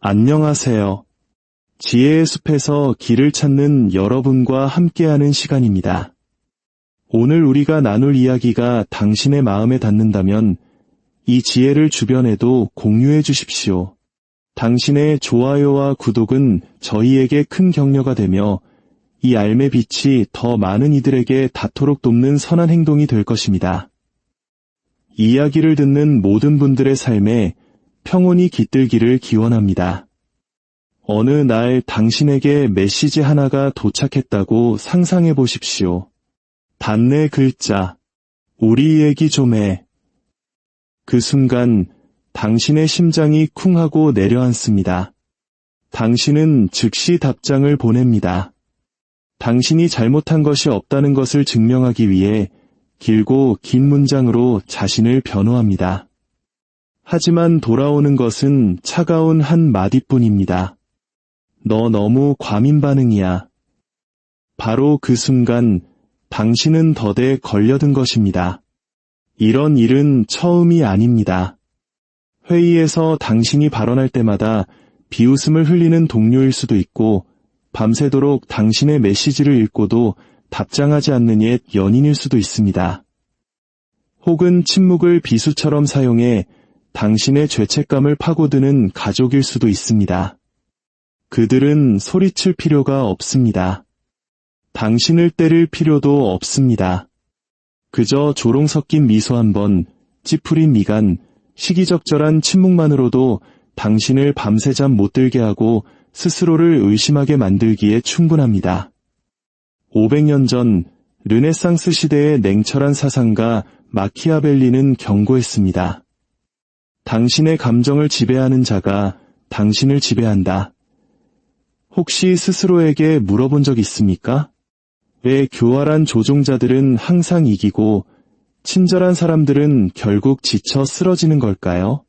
안녕하세요. 지혜의 숲에서 길을 찾는 여러분과 함께하는 시간입니다. 오늘 우리가 나눌 이야기가 당신의 마음에 닿는다면 이 지혜를 주변에도 공유해 주십시오. 당신의 좋아요와 구독은 저희에게 큰 격려가 되며 이 알매 빛이 더 많은 이들에게 닿도록 돕는 선한 행동이 될 것입니다. 이야기를 듣는 모든 분들의 삶에 평온이 깃들기를 기원합니다. 어느 날 당신에게 메시지 하나가 도착했다고 상상해 보십시오. 단내 글자, 우리 얘기 좀 해. 그 순간 당신의 심장이 쿵 하고 내려앉습니다. 당신은 즉시 답장을 보냅니다. 당신이 잘못한 것이 없다는 것을 증명하기 위해 길고 긴 문장으로 자신을 변호합니다. 하지만 돌아오는 것은 차가운 한 마디뿐입니다. 너 너무 과민 반응이야. 바로 그 순간 당신은 덫에 걸려든 것입니다. 이런 일은 처음이 아닙니다. 회의에서 당신이 발언할 때마다 비웃음을 흘리는 동료일 수도 있고 밤새도록 당신의 메시지를 읽고도 답장하지 않는 옛 연인일 수도 있습니다. 혹은 침묵을 비수처럼 사용해 당신의 죄책감을 파고드는 가족일 수도 있습니다. 그들은 소리칠 필요가 없습니다. 당신을 때릴 필요도 없습니다. 그저 조롱 섞인 미소 한 번, 찌푸린 미간, 시기적절한 침묵만으로도 당신을 밤새 잠 못 들게 하고 스스로를 의심하게 만들기에 충분합니다. 500년 전 르네상스 시대의 냉철한 사상가 마키아벨리는 경고했습니다. 당신의 감정을 지배하는 자가 당신을 지배한다. 혹시 스스로에게 물어본 적 있습니까? 왜 교활한 조종자들은 항상 이기고 친절한 사람들은 결국 지쳐 쓰러지는 걸까요?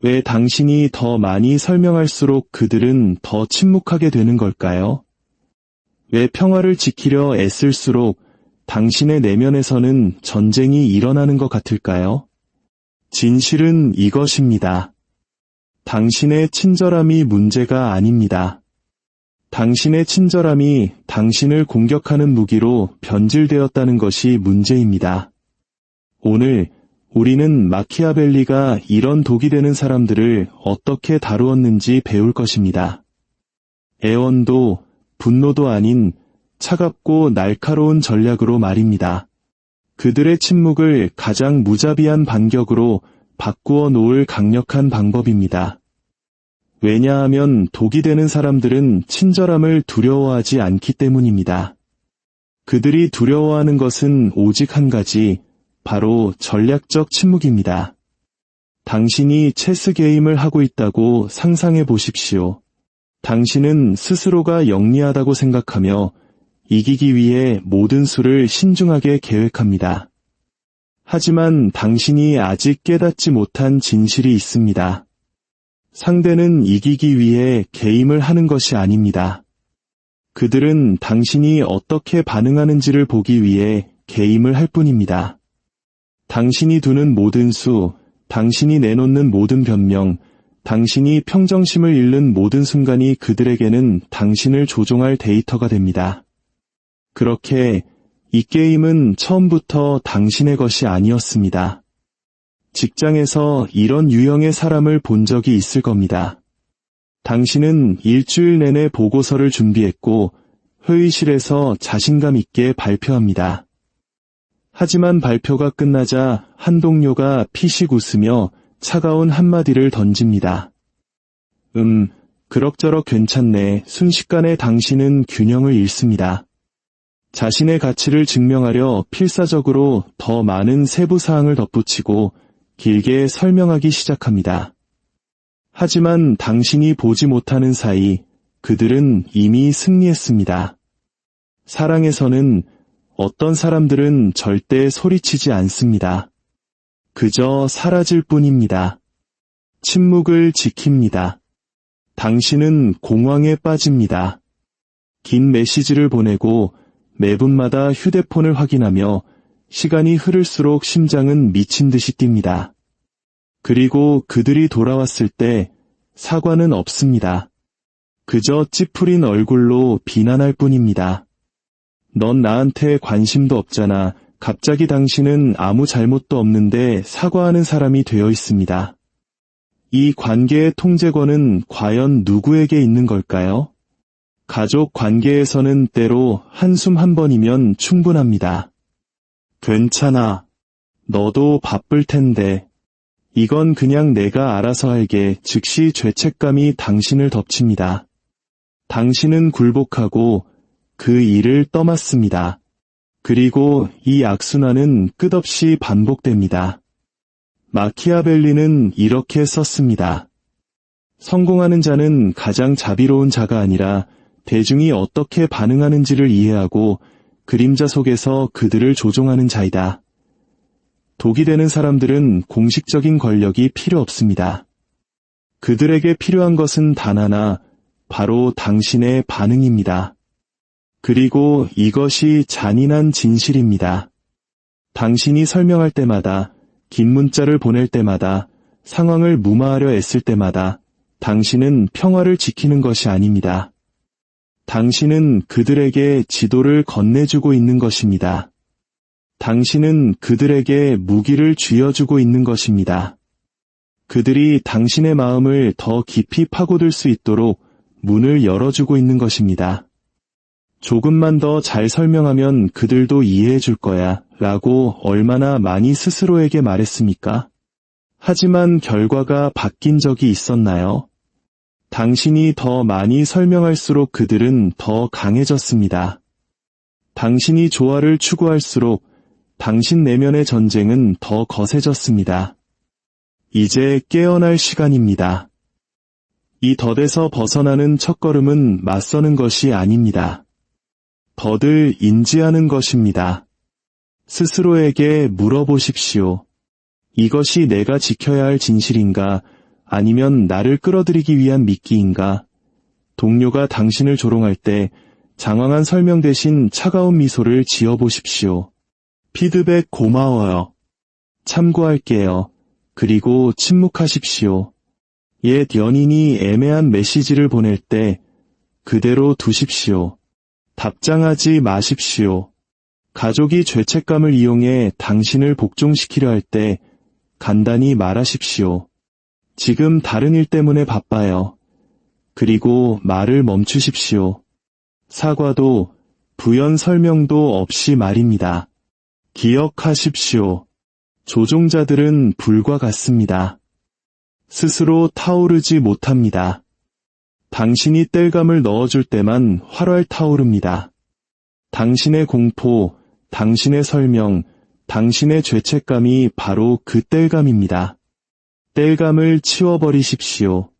왜 당신이 더 많이 설명할수록 그들은 더 침묵하게 되는 걸까요? 왜 평화를 지키려 애쓸수록 당신의 내면에서는 전쟁이 일어나는 것 같을까요? 진실은 이것입니다. 당신의 친절함이 문제가 아닙니다. 당신의 친절함이 당신을 공격하는 무기로 변질되었다는 것이 문제입니다. 오늘 우리는 마키아벨리가 이런 독이 되는 사람들을 어떻게 다루었는지 배울 것입니다. 애원도 분노도 아닌 차갑고 날카로운 전략으로 말입니다. 그들의 침묵을 가장 무자비한 반격으로 바꾸어 놓을 강력한 방법입니다. 왜냐하면 독이 되는 사람들은 친절함을 두려워하지 않기 때문입니다. 그들이 두려워하는 것은 오직 한 가지, 바로 전략적 침묵입니다. 당신이 체스 게임을 하고 있다고 상상해 보십시오. 당신은 스스로가 영리하다고 생각하며 이기기 위해 모든 수를 신중하게 계획합니다. 하지만 당신이 아직 깨닫지 못한 진실이 있습니다. 상대는 이기기 위해 게임을 하는 것이 아닙니다. 그들은 당신이 어떻게 반응하는지를 보기 위해 게임을 할 뿐입니다. 당신이 두는 모든 수, 당신이 내놓는 모든 변명, 당신이 평정심을 잃는 모든 순간이 그들에게는 당신을 조종할 데이터가 됩니다. 그렇게 이 게임은 처음부터 당신의 것이 아니었습니다. 직장에서 이런 유형의 사람을 본 적이 있을 겁니다. 당신은 일주일 내내 보고서를 준비했고 회의실에서 자신감 있게 발표합니다. 하지만 발표가 끝나자 한 동료가 피식 웃으며 차가운 한마디를 던집니다. 그럭저럭 괜찮네. 순식간에 당신은 균형을 잃습니다. 자신의 가치를 증명하려 필사적으로 더 많은 세부 사항을 덧붙이고 길게 설명하기 시작합니다. 하지만 당신이 보지 못하는 사이 그들은 이미 승리했습니다. 사랑에서는 어떤 사람들은 절대 소리치지 않습니다. 그저 사라질 뿐입니다. 침묵을 지킵니다. 당신은 공황에 빠집니다. 긴 메시지를 보내고 매분마다 휴대폰을 확인하며 시간이 흐를수록 심장은 미친 듯이 뜁니다. 그리고 그들이 돌아왔을 때 사과는 없습니다. 그저 찌푸린 얼굴로 비난할 뿐입니다. 넌 나한테 관심도 없잖아. 갑자기 당신은 아무 잘못도 없는데 사과하는 사람이 되어 있습니다. 이 관계의 통제권은 과연 누구에게 있는 걸까요? 가족 관계에서는 때로 한숨 한 번이면 충분합니다. 괜찮아. 너도 바쁠 텐데. 이건 그냥 내가 알아서 할게. 즉시 죄책감이 당신을 덮칩니다. 당신은 굴복하고 그 일을 떠맡습니다. 그리고 이 악순환은 끝없이 반복됩니다. 마키아벨리는 이렇게 썼습니다. 성공하는 자는 가장 자비로운 자가 아니라 대중이 어떻게 반응하는지를 이해하고 그림자 속에서 그들을 조종하는 자이다. 독이 되는 사람들은 공식적인 권력이 필요 없습니다. 그들에게 필요한 것은 단 하나, 바로 당신의 반응입니다. 그리고 이것이 잔인한 진실입니다. 당신이 설명할 때마다, 긴 문자를 보낼 때마다, 상황을 무마하려 애쓸 때마다 당신은 평화를 지키는 것이 아닙니다. 당신은 그들에게 지도를 건네주고 있는 것입니다. 당신은 그들에게 무기를 쥐어주고 있는 것입니다. 그들이 당신의 마음을 더 깊이 파고들 수 있도록 문을 열어주고 있는 것입니다. 조금만 더 잘 설명하면 그들도 이해해 줄 거야 라고 얼마나 많이 스스로에게 말했습니까? 하지만 결과가 바뀐 적이 있었나요? 당신이 더 많이 설명할수록 그들은 더 강해졌습니다. 당신이 조화를 추구할수록 당신 내면의 전쟁은 더 거세졌습니다. 이제 깨어날 시간입니다. 이 덫에서 벗어나는 첫걸음은 맞서는 것이 아닙니다. 덫을 인지하는 것입니다. 스스로에게 물어보십시오. 이것이 내가 지켜야 할 진실인가? 아니면 나를 끌어들이기 위한 미끼인가? 동료가 당신을 조롱할 때 장황한 설명 대신 차가운 미소를 지어보십시오. 피드백 고마워요. 참고할게요. 그리고 침묵하십시오. 옛 연인이 애매한 메시지를 보낼 때 그대로 두십시오. 답장하지 마십시오. 가족이 죄책감을 이용해 당신을 복종시키려 할 때 간단히 말하십시오. 지금 다른 일 때문에 바빠요. 그리고 말을 멈추십시오. 사과도 부연 설명도 없이 말입니다. 기억하십시오. 조종자들은 불과 같습니다. 스스로 타오르지 못합니다. 당신이 땔감을 넣어줄 때만 활활 타오릅니다. 당신의 공포, 당신의 설명, 당신의 죄책감이 바로 그 땔감입니다. 땔감을 치워버리십시오.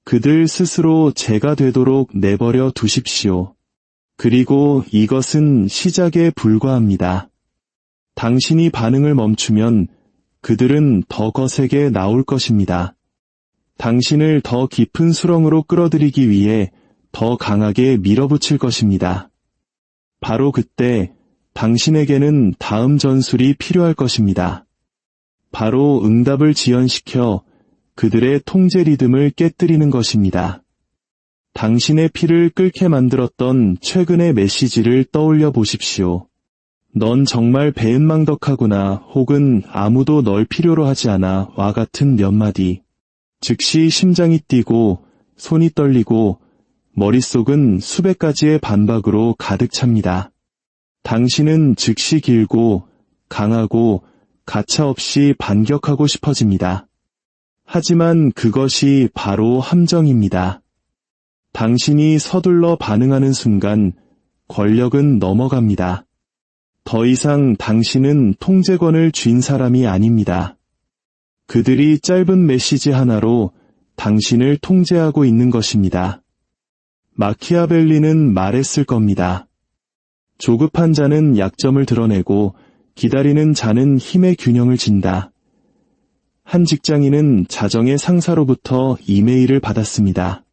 그들 스스로 재가 되도록 내버려 두십시오. 그리고 이것은 시작에 불과합니다. 당신이 반응을 멈추면 그들은 더 거세게 나올 것입니다. 당신을 더 깊은 수렁으로 끌어들이기 위해 더 강하게 밀어붙일 것입니다. 바로 그때 당신에게는 다음 전술이 필요할 것입니다. 바로 응답을 지연시켜 그들의 통제 리듬을 깨뜨리는 것입니다. 당신의 피를 끓게 만들었던 최근의 메시지를 떠올려 보십시오. 넌 정말 배은망덕하구나 혹은 아무도 널 필요로 하지 않아 와 같은 몇 마디. 즉시 심장이 뛰고 손이 떨리고 머릿속은 수백 가지의 반박으로 가득 찹니다. 당신은 즉시 길고 강하고 가차없이 반격하고 싶어집니다. 하지만 그것이 바로 함정입니다. 당신이 서둘러 반응하는 순간 권력은 넘어갑니다. 더 이상 당신은 통제권을 쥔 사람이 아닙니다. 그들이 짧은 메시지 하나로 당신을 통제하고 있는 것입니다. 마키아벨리는 말했을 겁니다. 조급한 자는 약점을 드러내고 기다리는 자는 힘의 균형을 진다. 한 직장인은 자정의 상사로부터 이메일을 받았습니다.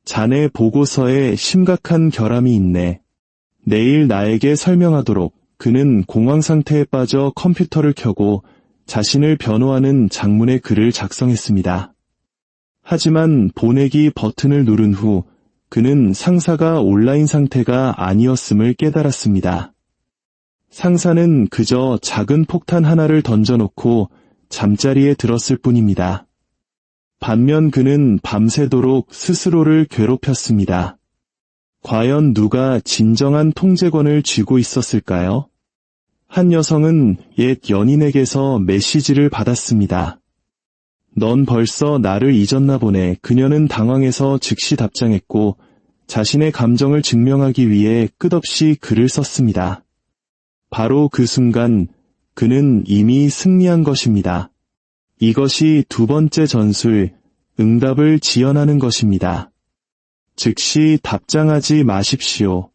자네 보고서에 심각한 결함이 있네. 내일 나에게 설명하도록. 그는 공황 상태에 빠져 컴퓨터를 켜고 자신을 변호하는 장문의 글을 작성했습니다. 하지만 보내기 버튼을 누른 후 그는 상사가 온라인 상태가 아니었음을 깨달았습니다. 상사는 그저 작은 폭탄 하나를 던져놓고 잠자리에 들었을 뿐입니다. 반면 그는 밤새도록 스스로를 괴롭혔습니다. 과연 누가 진정한 통제권을 쥐고 있었을까요? 한 여성은 옛 연인에게서 메시지를 받았습니다. 넌 벌써 나를 잊었나 보네. 그녀는 당황해서 즉시 답장했고 자신의 감정을 증명하기 위해 끝없이 글을 썼습니다. 바로 그 순간 그는 이미 승리한 것입니다. 이것이 두 번째 전술, 응답을 지연하는 것입니다. 즉시 답장하지 마십시오.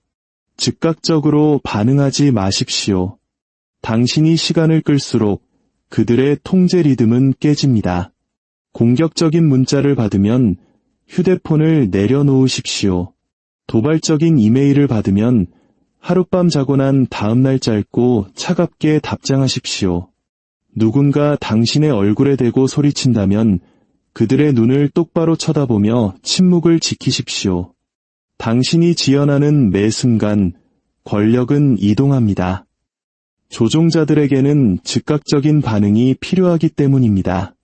즉각적으로 반응하지 마십시오. 당신이 시간을 끌수록 그들의 통제 리듬은 깨집니다. 공격적인 문자를 받으면 휴대폰을 내려놓으십시오. 도발적인 이메일을 받으면 하룻밤 자고 난 다음날 짧고 차갑게 답장하십시오. 누군가 당신의 얼굴에 대고 소리친다면 그들의 눈을 똑바로 쳐다보며 침묵을 지키십시오. 당신이 지연하는 매 순간 권력은 이동합니다. 조종자들에게는 즉각적인 반응이 필요하기 때문입니다.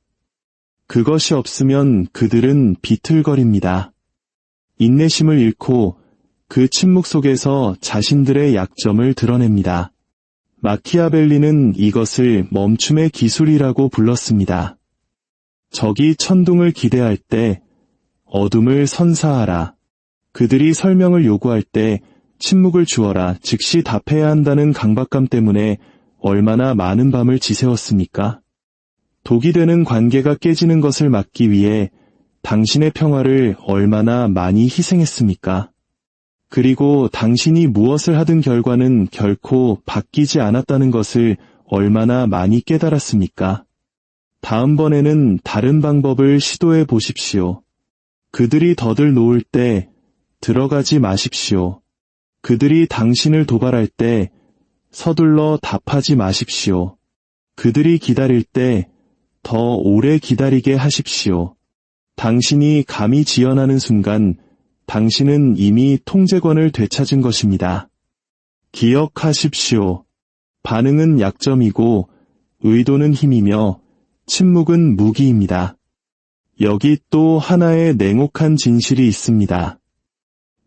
그것이 없으면 그들은 비틀거립니다. 인내심을 잃고 그 침묵 속에서 자신들의 약점을 드러냅니다. 마키아벨리는 이것을 멈춤의 기술이라고 불렀습니다. 적이 천둥을 기대할 때 어둠을 선사하라. 그들이 설명을 요구할 때 침묵을 주어라. 즉시 답해야 한다는 강박감 때문에 얼마나 많은 밤을 지새웠습니까? 독이 되는 관계가 깨지는 것을 막기 위해 당신의 평화를 얼마나 많이 희생했습니까? 그리고 당신이 무엇을 하든 결과는 결코 바뀌지 않았다는 것을 얼마나 많이 깨달았습니까? 다음번에는 다른 방법을 시도해 보십시오. 그들이 더들 놓을 때 들어가지 마십시오. 그들이 당신을 도발할 때 서둘러 답하지 마십시오. 그들이 기다릴 때 더 오래 기다리게 하십시오. 당신이 감히 지연하는 순간 당신은 이미 통제권을 되찾은 것입니다. 기억하십시오. 반응은 약점이고 의도는 힘이며 침묵은 무기입니다. 여기 또 하나의 냉혹한 진실이 있습니다.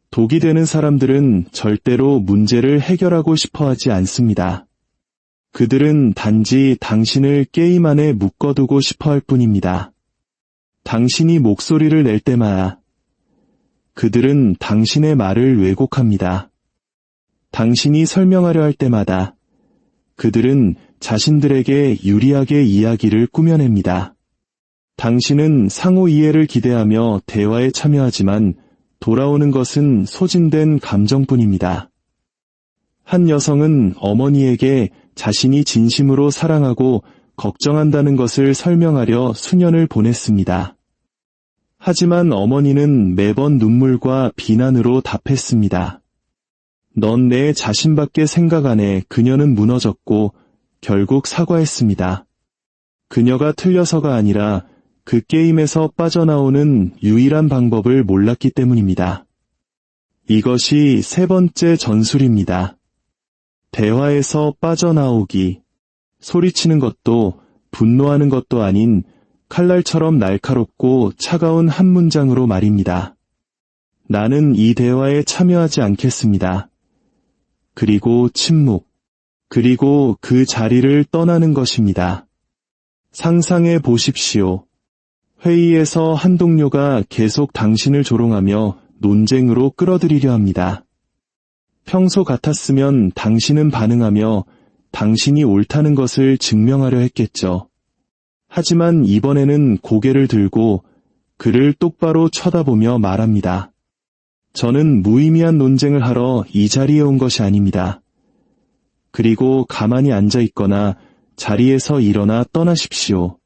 독이 되는 사람들은 절대로 문제를 해결하고 싶어 하지 않습니다. 그들은 단지 당신을 게임 안에 묶어두고 싶어 할 뿐입니다. 당신이 목소리를 낼 때마다 그들은 당신의 말을 왜곡합니다. 당신이 설명하려 할 때마다 그들은 자신들에게 유리하게 이야기를 꾸며냅니다. 당신은 상호 이해를 기대하며 대화에 참여하지만 돌아오는 것은 소진된 감정뿐입니다. 한 여성은 어머니에게 자신이 진심으로 사랑하고 걱정한다는 것을 설명하려 수년을 보냈습니다. 하지만 어머니는 매번 눈물과 비난으로 답했습니다. 넌 내 자신밖에 생각 안 해. 그녀는 무너졌고 결국 사과했습니다. 그녀가 틀려서가 아니라 그 게임에서 빠져나오는 유일한 방법을 몰랐기 때문입니다. 이것이 세 번째 전술입니다. 대화에서 빠져나오기. 소리치는 것도 분노하는 것도 아닌 칼날처럼 날카롭고 차가운 한 문장으로 말입니다. 나는 이 대화에 참여하지 않겠습니다. 그리고 침묵. 그리고 그 자리를 떠나는 것입니다. 상상해 보십시오. 회의에서 한 동료가 계속 당신을 조롱하며 논쟁으로 끌어들이려 합니다. 평소 같았으면 당신은 반응하며 당신이 옳다는 것을 증명하려 했겠죠. 하지만 이번에는 고개를 들고 그를 똑바로 쳐다보며 말합니다. 저는 무의미한 논쟁을 하러 이 자리에 온 것이 아닙니다. 그리고 가만히 앉아 있거나 자리에서 일어나 떠나십시오.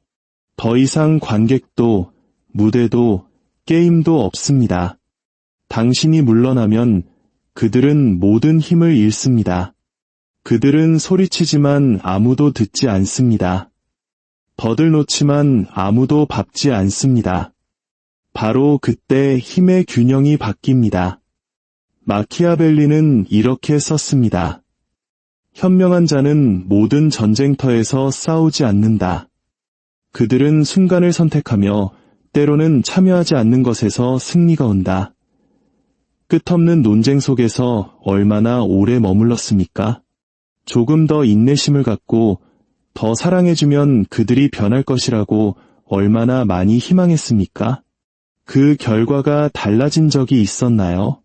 더 이상 관객도, 무대도, 게임도 없습니다. 당신이 물러나면 그들은 모든 힘을 잃습니다. 그들은 소리치지만 아무도 듣지 않습니다. 버들 놓지만 아무도 밟지 않습니다. 바로 그때 힘의 균형이 바뀝니다. 마키아벨리는 이렇게 썼습니다. 현명한 자는 모든 전쟁터에서 싸우지 않는다. 그들은 순간을 선택하며 때로는 참여하지 않는 것에서 승리가 온다. 끝없는 논쟁 속에서 얼마나 오래 머물렀습니까? 조금 더 인내심을 갖고 더 사랑해주면 그들이 변할 것이라고 얼마나 많이 희망했습니까? 그 결과가 달라진 적이 있었나요?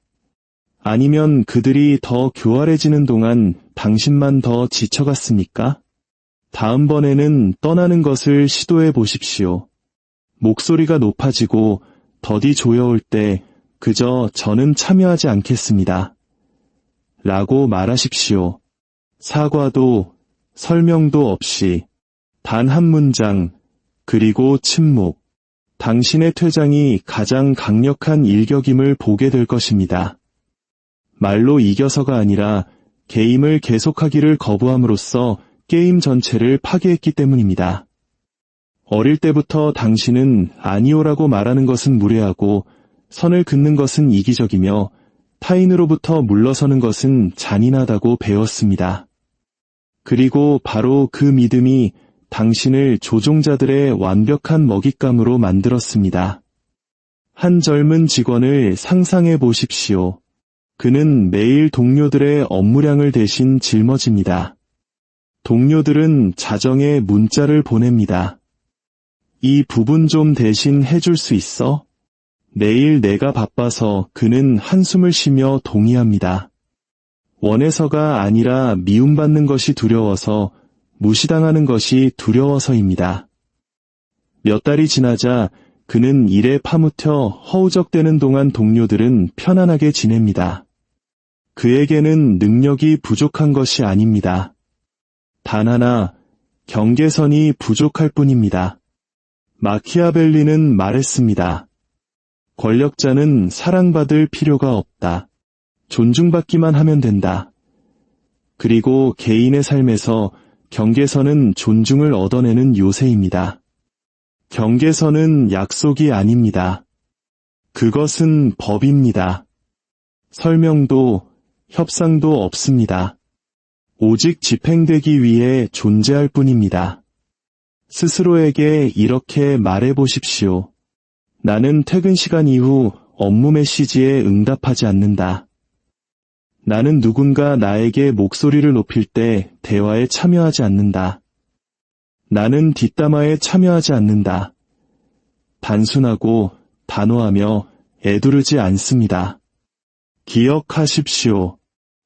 아니면 그들이 더 교활해지는 동안 당신만 더 지쳐갔습니까? 다음번에는 떠나는 것을 시도해 보십시오. 목소리가 높아지고 더디 조여올 때 그저 저는 참여하지 않겠습니다. 라고 말하십시오. 사과도 설명도 없이 단 한 문장, 그리고 침묵. 당신의 퇴장이 가장 강력한 일격임을 보게 될 것입니다. 말로 이겨서가 아니라 게임을 계속하기를 거부함으로써 게임 전체를 파괴했기 때문입니다. 어릴 때부터 당신은 아니오라고 말하는 것은 무례하고 선을 긋는 것은 이기적이며 타인으로부터 물러서는 것은 잔인하다고 배웠습니다. 그리고 바로 그 믿음이 당신을 조종자들의 완벽한 먹잇감으로 만들었습니다. 한 젊은 직원을 상상해 보십시오. 그는 매일 동료들의 업무량을 대신 짊어집니다. 동료들은 자정에 문자를 보냅니다. 이 부분 좀 대신 해줄 수 있어? 내일 내가 바빠서 그는 한숨을 쉬며 동의합니다. 원해서가 아니라 미움받는 것이 두려워서 무시당하는 것이 두려워서입니다. 몇 달이 지나자 그는 일에 파묻혀 허우적대는 동안 동료들은 편안하게 지냅니다. 그에게는 능력이 부족한 것이 아닙니다. 단 하나, 경계선이 부족할 뿐입니다. 마키아벨리는 말했습니다. 권력자는 사랑받을 필요가 없다. 존중받기만 하면 된다. 그리고 개인의 삶에서 경계선은 존중을 얻어내는 요새입니다. 경계선은 약속이 아닙니다. 그것은 법입니다. 설명도 협상도 없습니다. 오직 집행되기 위해 존재할 뿐입니다. 스스로에게 이렇게 말해 보십시오. 나는 퇴근 시간 이후 업무 메시지에 응답하지 않는다. 나는 누군가 나에게 목소리를 높일 때 대화에 참여하지 않는다. 나는 뒷담화에 참여하지 않는다. 단순하고 단호하며 애두르지 않습니다. 기억하십시오.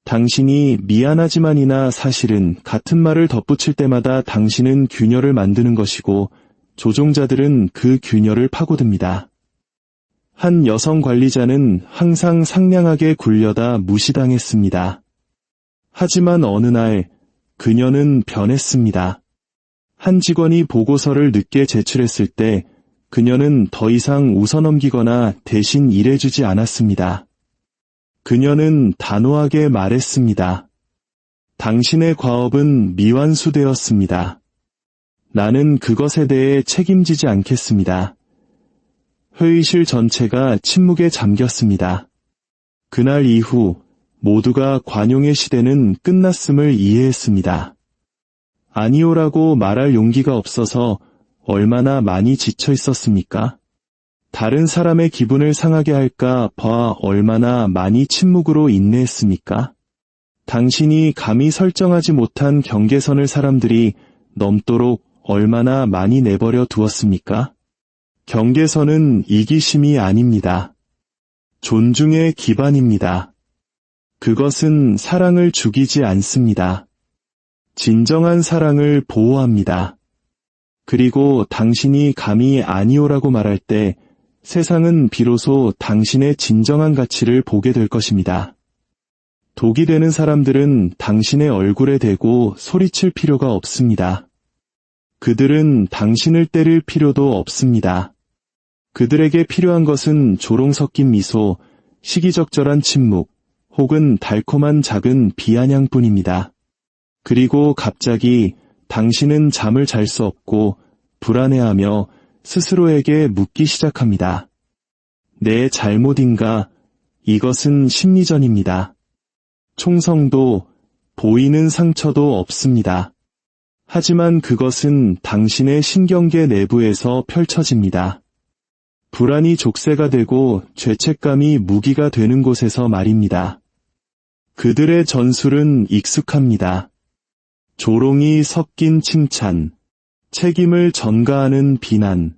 당신이 미안하지만이나 사실은 같은 말을 덧붙일 때마다 당신은 균열을 만드는 것이고 조종자들은 그 균열을 파고듭니다. 한 여성 관리자는 항상 상냥하게 굴려다 무시당했습니다. 하지만 어느 날 그녀는 변했습니다. 한 직원이 보고서를 늦게 제출했을 때 그녀는 더 이상 웃어넘기거나 대신 일해주지 않았습니다. 그녀는 단호하게 말했습니다. 당신의 과업은 미완수되었습니다. 나는 그것에 대해 책임지지 않겠습니다. 회의실 전체가 침묵에 잠겼습니다. 그날 이후 모두가 관용의 시대는 끝났음을 이해했습니다. 아니오라고 말할 용기가 없어서 얼마나 많이 지쳐 있었습니까? 다른 사람의 기분을 상하게 할까 봐 얼마나 많이 침묵으로 인내했습니까? 당신이 감히 설정하지 못한 경계선을 사람들이 넘도록 얼마나 많이 내버려 두었습니까? 경계선은 이기심이 아닙니다. 존중의 기반입니다. 그것은 사랑을 죽이지 않습니다. 진정한 사랑을 보호합니다. 그리고 당신이 감히 아니오라고 말할 때 세상은 비로소 당신의 진정한 가치를 보게 될 것입니다. 독이 되는 사람들은 당신의 얼굴에 대고 소리칠 필요가 없습니다. 그들은 당신을 때릴 필요도 없습니다. 그들에게 필요한 것은 조롱 섞인 미소, 시기적절한 침묵, 혹은 달콤한 작은 비아냥뿐입니다. 그리고 갑자기 당신은 잠을 잘 수 없고 불안해하며 스스로에게 묻기 시작합니다. 내 잘못인가? 이것은 심리전입니다. 총성도, 보이는 상처도 없습니다. 하지만 그것은 당신의 신경계 내부에서 펼쳐집니다. 불안이 족쇄가 되고 죄책감이 무기가 되는 곳에서 말입니다. 그들의 전술은 익숙합니다. 조롱이 섞인 칭찬, 책임을 전가하는 비난.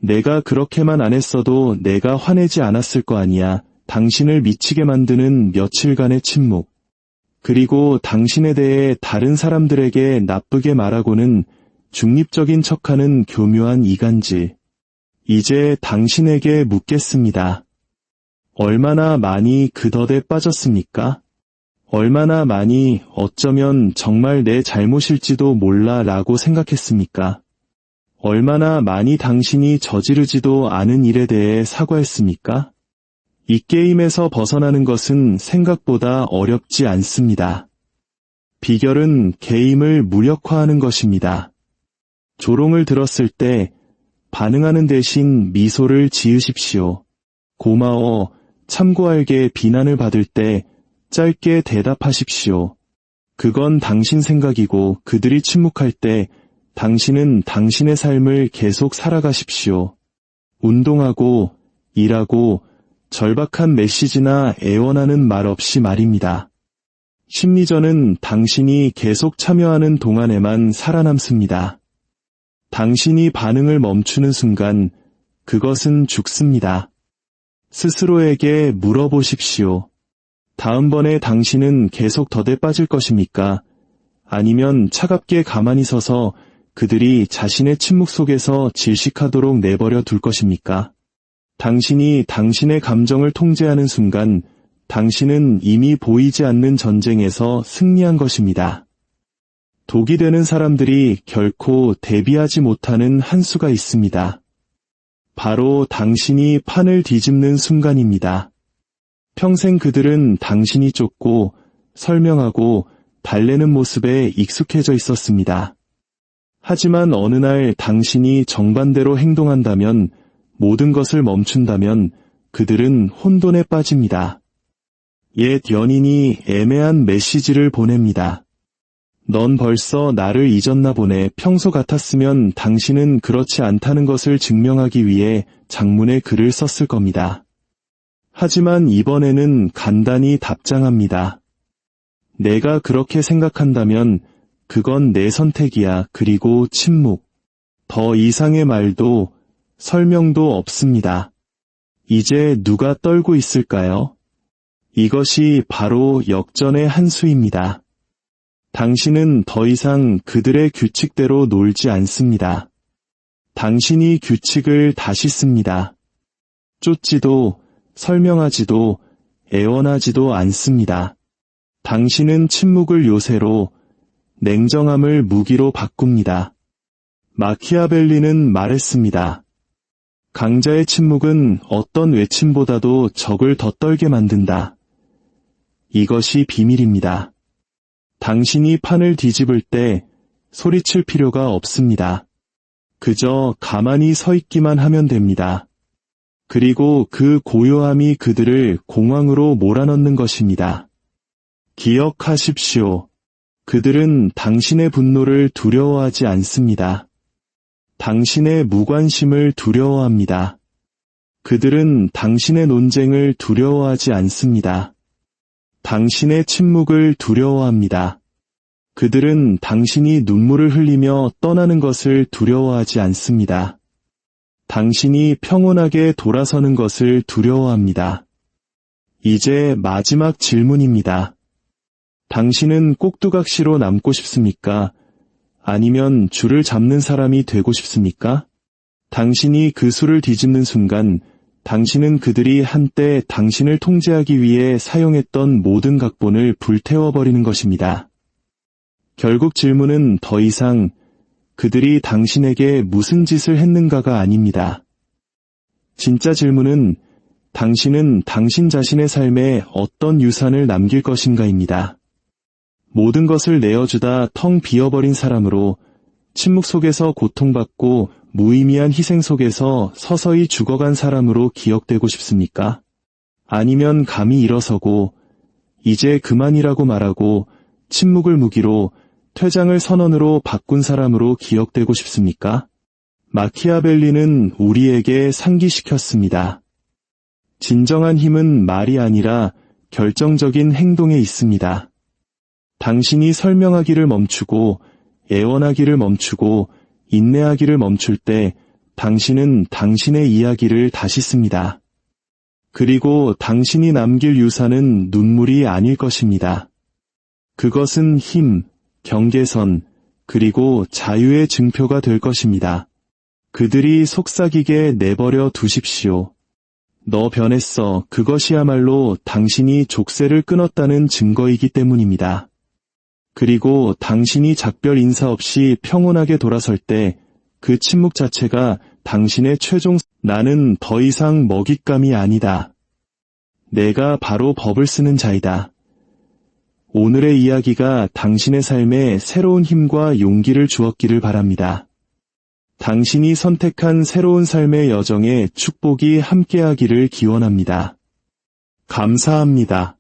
내가 그렇게만 안 했어도 내가 화내지 않았을 거 아니야. 당신을 미치게 만드는 며칠간의 침묵. 그리고 당신에 대해 다른 사람들에게 나쁘게 말하고는 중립적인 척하는 교묘한 이간질. 이제 당신에게 묻겠습니다. 얼마나 많이 그 덫에 빠졌습니까? 얼마나 많이 어쩌면 정말 내 잘못일지도 몰라 라고 생각했습니까? 얼마나 많이 당신이 저지르지도 않은 일에 대해 사과했습니까? 이 게임에서 벗어나는 것은 생각보다 어렵지 않습니다. 비결은 게임을 무력화하는 것입니다. 조롱을 들었을 때 반응하는 대신 미소를 지으십시오. 고마워, 참고할게. 비난을 받을 때 짧게 대답하십시오. 그건 당신 생각이고 그들이 침묵할 때 당신은 당신의 삶을 계속 살아가십시오. 운동하고, 일하고, 절박한 메시지나 애원하는 말 없이 말입니다. 심리전은 당신이 계속 참여하는 동안에만 살아남습니다. 당신이 반응을 멈추는 순간 그것은 죽습니다. 스스로에게 물어보십시오. 다음번에 당신은 계속 덫에 빠질 것입니까? 아니면 차갑게 가만히 서서 그들이 자신의 침묵 속에서 질식하도록 내버려 둘 것입니까? 당신이 당신의 감정을 통제하는 순간 당신은 이미 보이지 않는 전쟁에서 승리한 것입니다. 독이 되는 사람들이 결코 대비하지 못하는 한 수가 있습니다. 바로 당신이 판을 뒤집는 순간입니다. 평생 그들은 당신이 쫓고 설명하고 달래는 모습에 익숙해져 있었습니다. 하지만 어느 날 당신이 정반대로 행동한다면, 모든 것을 멈춘다면 그들은 혼돈에 빠집니다. 옛 연인이 애매한 메시지를 보냅니다. 넌 벌써 나를 잊었나 보네. 평소 같았으면 당신은 그렇지 않다는 것을 증명하기 위해 장문의 글을 썼을 겁니다. 하지만 이번에는 간단히 답장합니다. 내가 그렇게 생각한다면 그건 내 선택이야. 그리고 침묵. 더 이상의 말도 설명도 없습니다. 이제 누가 떨고 있을까요? 이것이 바로 역전의 한 수입니다. 당신은 더 이상 그들의 규칙대로 놀지 않습니다. 당신이 규칙을 다시 씁니다. 쫓지도, 설명하지도, 애원하지도 않습니다. 당신은 침묵을 요새로, 냉정함을 무기로 바꿉니다. 마키아벨리는 말했습니다. 강자의 침묵은 어떤 외침보다도 적을 더 떨게 만든다. 이것이 비밀입니다. 당신이 판을 뒤집을 때 소리칠 필요가 없습니다. 그저 가만히 서 있기만 하면 됩니다. 그리고 그 고요함이 그들을 공황으로 몰아넣는 것입니다. 기억하십시오. 그들은 당신의 분노를 두려워하지 않습니다. 당신의 무관심을 두려워합니다. 그들은 당신의 논쟁을 두려워하지 않습니다. 당신의 침묵을 두려워합니다. 그들은 당신이 눈물을 흘리며 떠나는 것을 두려워하지 않습니다. 당신이 평온하게 돌아서는 것을 두려워합니다. 이제 마지막 질문입니다. 당신은 꼭두각시로 남고 싶습니까? 아니면 줄을 잡는 사람이 되고 싶습니까? 당신이 그 수를 뒤집는 순간 당신은 그들이 한때 당신을 통제하기 위해 사용했던 모든 각본을 불태워버리는 것입니다. 결국 질문은 더 이상 그들이 당신에게 무슨 짓을 했는가가 아닙니다. 진짜 질문은 당신은 당신 자신의 삶에 어떤 유산을 남길 것인가입니다. 모든 것을 내어주다 텅 비어버린 사람으로 침묵 속에서 고통받고 무의미한 희생 속에서 서서히 죽어간 사람으로 기억되고 싶습니까? 아니면 감히 일어서고 이제 그만이라고 말하고 침묵을 무기로 퇴장을 선언으로 바꾼 사람으로 기억되고 싶습니까? 마키아벨리는 우리에게 상기시켰습니다. 진정한 힘은 말이 아니라 결정적인 행동에 있습니다. 당신이 설명하기를 멈추고 애원하기를 멈추고 인내하기를 멈출 때 당신은 당신의 이야기를 다시 씁니다. 그리고 당신이 남길 유산은 눈물이 아닐 것입니다. 그것은 힘, 경계선, 그리고 자유의 증표가 될 것입니다. 그들이 속삭이게 내버려 두십시오. 너 변했어. 그것이야말로 당신이 족쇄를 끊었다는 증거이기 때문입니다. 그리고 당신이 작별 인사 없이 평온하게 돌아설 때 그 침묵 자체가 당신의 최종 나는 더 이상 먹잇감이 아니다. 내가 바로 법을 쓰는 자이다. 오늘의 이야기가 당신의 삶에 새로운 힘과 용기를 주었기를 바랍니다. 당신이 선택한 새로운 삶의 여정에 축복이 함께하기를 기원합니다. 감사합니다.